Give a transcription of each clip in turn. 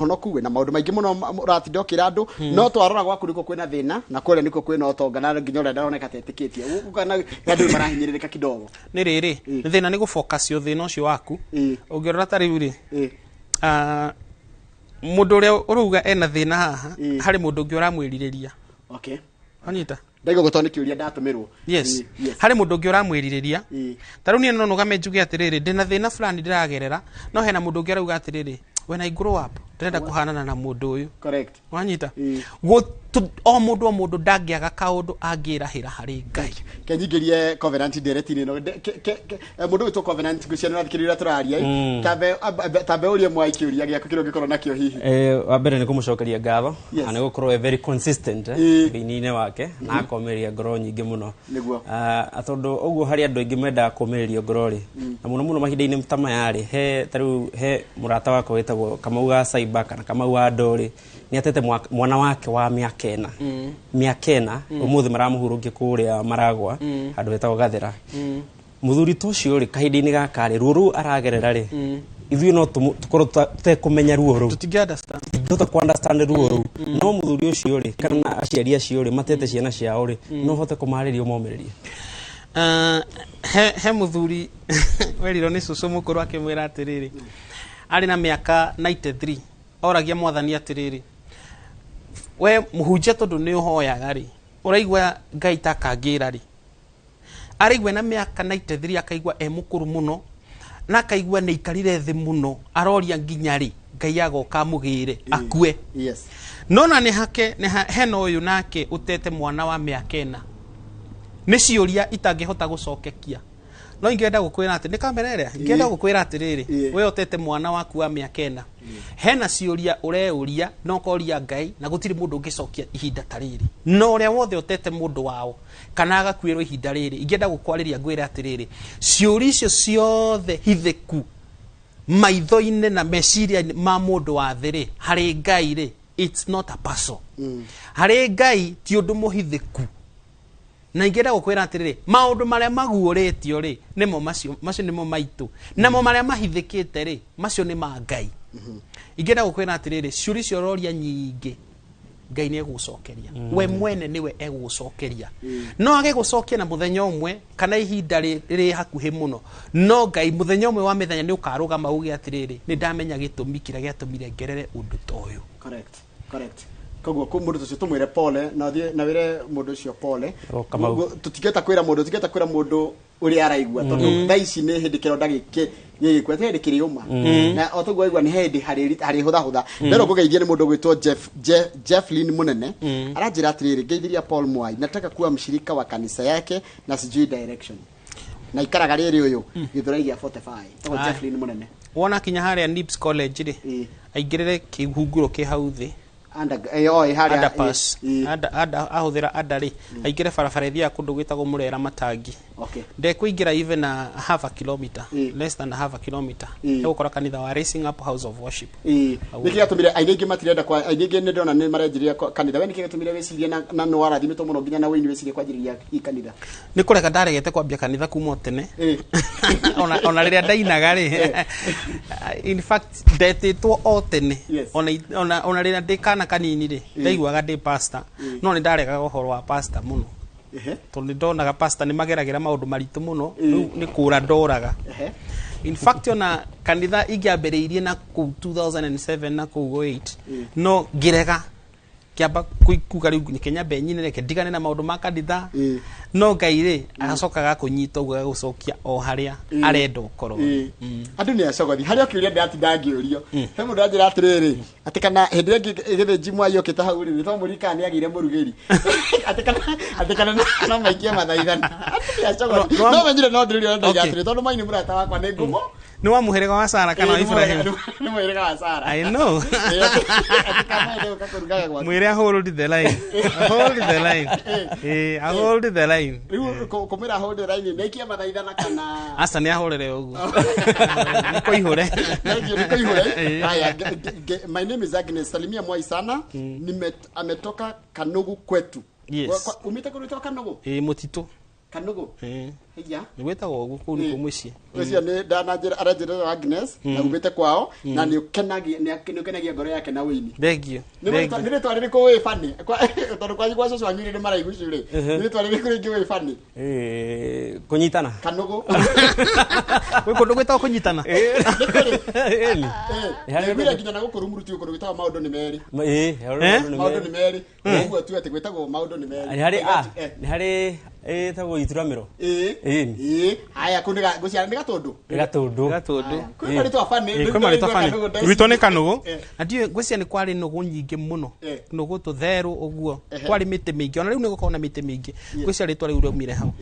honoku we na maundu maingi muno uratinda ukira andu no twarora gwaku niko kwina thina na kule niko kwina utonga na nginya ura ndaroneka tetikitie kana andu marahinyiririka kidogo ni riri thina ni gufocus yo thina ucio waku ungirora tari uri mundu uria uruga ena thina haha hari mundu ungi uramwiririria okay anyita ndaigo gutoni kiuria ndatumirwo yes hari mundu ungi uramwiririria taru ni no nugame njuge atiriri ndina thina fulani ndiragerera no hena mundu ungi arauga atiriri when I grow up ndenda kuhanana na mundu uyu correct wanyita o mundu ndangiaga kaundu angirahira hari Ngai kenyingirie covenant direct ni no mundu wito covenant guciana nathikirira turaria tabe urie mwai kiuria giako kiro gikorwo nakio hihi wa mbere ni kumucokeria ngatho ana gukorwo very consistent thini-ine wake na akomeria ngoro nyingi muno atondu uguo hari andu aingi menda kumereria ngoro ri na muno mahinda-ini tamaya ri he murata wako wetagwo Kamau ga Cyber kana Kamau wa Ndori ni atete mwana wake wa miaka ena umuthi maramuhurungia kuria Maragwa handu hetagwo Gathera muthuri tocio ri kahinda-ini gaka ri ruru aragerera ri ithuĩ no tukorwo tutekumenya ruo ruu understand ruo ruu no muthuri ucio ri kana aciari acio ri matete ciana ciao ri no hote kumariria momereria he muthuri weriro ni cucu mukuru akimwira atiriri ari na miaka 93 oragia mwathani atiriri we muhunjia tondu ni uhoyaga ri uraigwa Ngai takangira ri araigwa na miaka 93 akaigwa mukuru muno na akaigwa ni ikarire thi muno aroria nginya ri Ngai agoka mugire akue yes nona ni hake hena uyu nake utete mwana wa miaka ena ni ciuria itangihota gucokekia no ingenda gukwira ati ni kamerere ingenda gukwira atiriri we otete mwana waku wa miaka ena hena ciuria ureuria no koria Ngai na gutiri mundu ungicokia ihinda tariri no ria wothe otete mundu wao kana agakwirwo ihinda riri ingenda gukwariria ngwira atiriri ciuria icio ciothe hithiku maitho-ine na meciria ma mundu wa thiri hari Ngai ri it's not a person hari Ngai ti undu muhithiku na ingenda gukwira atiriri maundu maria maguuritio ri nimo macio nimo maitu namo maria mahithikite ri macio ni ma Ngai ingenda gukwira atiriri ciuri cio roria nyingi Ngai ni egucokeria we mwene niwe egucokeria no age gucokia na muthenya umwe kana ihinda ri hakuhi muno no Ngai muthenya umwe wa mithenya ni ukarugama uge atiriri ni ndamenya gitumi kira giatumire ngerere undu toyo correct koguo ku mundu tucio tumwire pole na thie na wire mundu ucio pole tutigeta kwira mundu uri araigua tondu thaici ni hindi kironda gikwete hindi kiriuma na otoguo aigua ni hindi hari hutha ndero kugeithia ni mundu gwitwo Jefflin Munene aranjira atiriri ngeithiria Paul Mwai nataka kuwa mshirika wa kanisa yake na sijui direction na ikaraga riri uyu githuraigia 45 togo Jefflin Munene wona kinya haria Nips College ri aingirire kihunguro ki hau thi underpass ahuthira adari aingire barabara ithia kundu gwitagwo Murera Matangi de kuingira even a half a kilometer less than a half a kilometer egukora kanitha wa Raising Up House of Worship niki atumire aingi matirenda kwa aingi ne ndona ne marenjiria kanitha we niki atumire wecirie na no arathimito muno nginya na we wecirie kwanjiriria kanitha ni kureka ndaregete kwambia kanitha kuma tene ona riria ndainaga ri in fact ndetitwo o tene ona riria ndikana kanini ri ndaiguaga ndi pastor no ni ndarega uhoro wa pastor muno tondu ndonaga pastor ni mageragira maundu maritu muno ni kura ndoraga in fact ona kanitha ingiambiriirie na ku 2007 na ku 8 no ngirega kiamba kuga riu ni Kenya benyine reke ndigane na maundu ma kanitha no Ngai ri agacokaga kunyita uguo gucokia o haria arenda ukoro andu ni acogothi haria okiuria ndatinda ngiurio he mundu anjira atiriri atikana hindi igithe jimu ayo kita hau ri to murika ni agire murugeri atikana no maikia mathaithana andu ni acogothi no menjire no ndiririo ndaiga atiri tondu maini murata wakwa ni ngumo ni wa muhirega wa Sara kana Ibrahim ni muhirega wa Sara I know mwire hold the line hold the line kumira hold the line nekia mathaithana kana asa ni ahorere ugu niko ihure haya my name is Agnes Salimia Mwai sana ametoka Kanugu kwetu yes umite kutoka Kanugu mutito Kanugu ya gwetagwo guku ni kumuci ucio ni ndanajira arajira Agnes na ubete kwao na ni ukenagia ngoro yake na wini thengio ni twari riko we fani tondu kwa igwa coco anyire ni maraigu cire ni twari riko ringi we fani kunyitana kanugu we kundu gwetagwo kunyitana ni nginya na gukuru muruti ukundu gwetagwo maundu ni meri maundu ni meri uguo tu ati gwetagwo maundu ni meri ni hari etagwo ituramiro haya kundiga gucia ni gatundu kuri mari twa fani gwitwo ni kanugu na ndiye gucia ni kwari nugu nyingi muno nugu tutheru uguo kwari mite mingi ona riu ni gukona mite mingi gucia ritwa riu riumire hau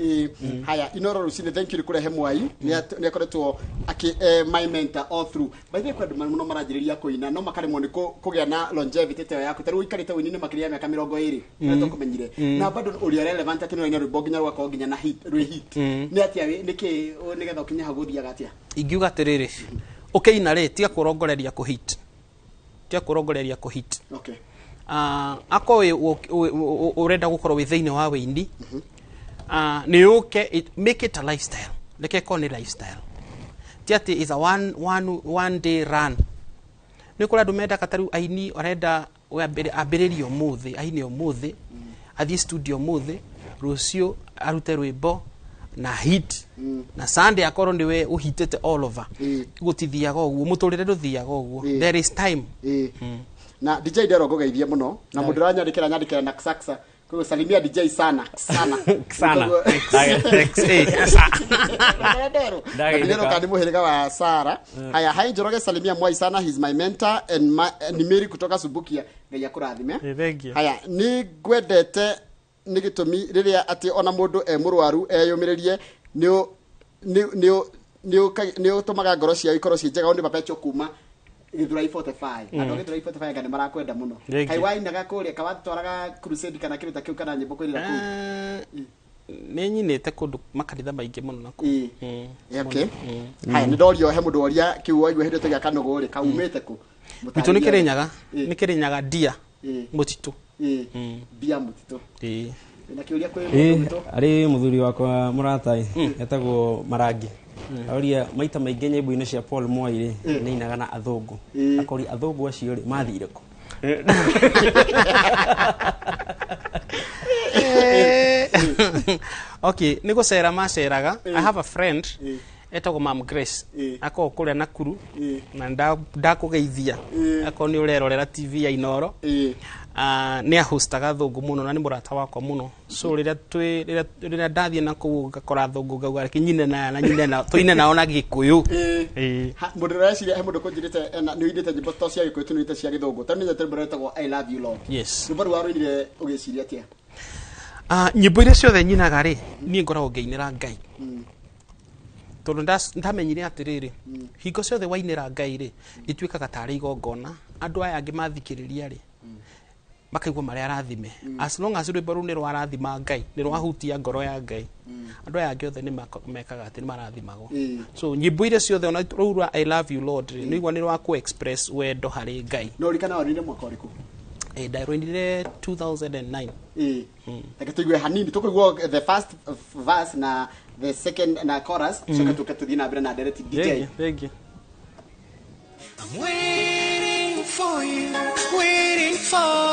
haya inoro rucine thank you kurehe mwai ni akoretwo aki my mentor all through by the way kwenda muno marajiriria kuina no makaremwo ni kugia na longevity teo yaku taru ikarite wini makiria miaka 20 na tukumenyire na bado uri relevant ati no rwimbo nginya rwako nginya na hit hit ni atia niki ni getha ukinya haguthiaga atia ingiuga tiriri ukeina ri tiga kurongoreria ku hit tiga kurongoreria ku hit okay ako urenda gukorwo wi thiini wa windi ni uke make it a lifestyle leke ko ni lifestyle tiati is a one day run ni kula dumenda kataru aini orenda abiririo muthi aini omuthi athi studio muthi rucio arute rwimbo na hit na Sunday akoro ndiwe uhitete all over gutithiaga uguo muturire nduthiaga uguo there is time na DJ Dero gogeithia muno na mundu ranyandikira nyandikira na Saksa kwa salimia DJ sana Dero kandi muhiriga wa Sara haya hai Njoroge salimia Mwai sana he's my mentor and ni Mary kutoka Subukia ngai akurathime haya ni gwendete ni gitumi riria ati ona mundu murwaru eyumiririe ni utumaga ngoro cia ikoro cie njega undi bapecho kuma githura 45 ando githura 45 ngane marakwenda muno kai wainaga kuria kawatwaraga crusade kana kiruta kiu kana nyimbo kwirira ku ni nyinete kundu makanitha maingi muno naku okay haya ni dorio he mundu oria kiu waigwe hindete gya kanogo ri kaumete ku bitu ni kirinyaga dia mutitu bia mutitu na kiuria kwe mutitu ari muthuri wakwa muratai etagwo Marangi auria maita maingi nyimbo-ini cia Paul Mwai ni inaga na athungu akori athungu acio ri mathire ku okay niko sera maceraga I have a friend etagwo Mam Grace ako kuria Nakuru na ndakugeithia ako ni urerorera TV ya Inoro ni ahostaga thungu muno na ni murata wakwa muno so rira ndathie na ku gakora thungu gauga kinyine na nyine na toine na ona gikuyu mundu reciria he mundu kunjirite ni indite nyimbo to cia gikuyu tunite cia githungu tani ni tetembere etagwo I love you Lord yes ni baru waruinire ugiciria atia nyimbo iria ciothe nyinaga ri ni ngoragwo ngeinira Ngai tondu ndamenyire atiriri hingo ciothe wainira Ngai ri ituikaga tari igongona andu aya angi mathikiriria ri makaigwa mari arathime as long as rwimbo ru ni rwarathima Ngai ni rwahutia ngoro ya Ngai andu aya angi othe ni mekaga ati ni marathimagwo so nyimbo iria ciothe ona rura I love you Lord ni igwa ni rwa ku express wendo hari Ngai no rikana warire mwaka uriku ndairwendire 2009 takatuigwe hanini tukugwo the first verse na the second na chorus soka tukatuthia na mbere na direct DJ thank you I'm waiting for you, waiting for